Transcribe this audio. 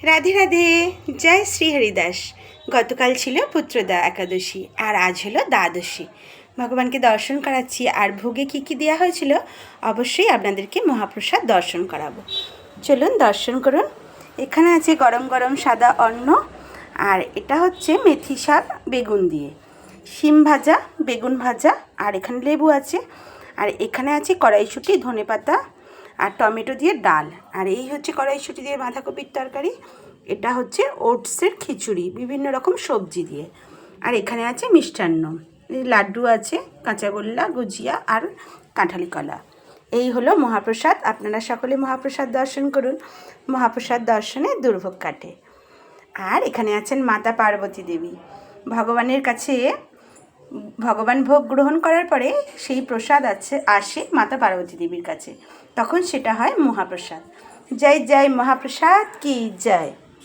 রাধে রাধে। জয় শ্রী হরিদাস। গতকাল ছিল পুত্রদা একাদশী আর আজ হলো দ্বাদশী। ভগবানকে দর্শন করাচ্ছি। আর ভোগে কী কী দেওয়া হয়েছিল অবশ্যই আপনাদেরকে মহাপ্রসাদ দর্শন করাবো। চলুন দর্শন করুন। এখানে আছে গরম গরম সাদা অন্ন, আর এটা হচ্ছে মেথি শাক বেগুন দিয়ে, শিম ভাজা, বেগুন ভাজা, আর এখানে লেবু আছে, আর এখানে আছে কড়াইশুঁটি, ধনেপাতা আর টমেটো দিয়ে ডাল, আর এই হচ্ছে কড়াইশুঁটি দিয়ে বাঁধাকপির তরকারি। এটা হচ্ছে ওটসের খিচুড়ি বিভিন্ন রকম সবজি দিয়ে, আর এখানে আছে মিষ্টান্ন, লাড্ডু আছে, কাঁচাগোল্লা, গুজিয়া আর কাঁঠালি কলা। এই হলো মহাপ্রসাদ। আপনারা সকলে মহাপ্রসাদ দর্শন করুন। মহাপ্রসাদ দর্শনে দুর্ভোগ কাটে। আর এখানে আছেন মাতা পার্বতী দেবী। ভগবানের কাছে ভগবান ভোগ গ্রহণ করার পরে সেই প্রসাদ আসে মাতা পার্বতী দেবীর কাছে, তখন সেটা হয় মহাপ্রসাদ। জয় জয় মহাপ্রসাদ কি জয়।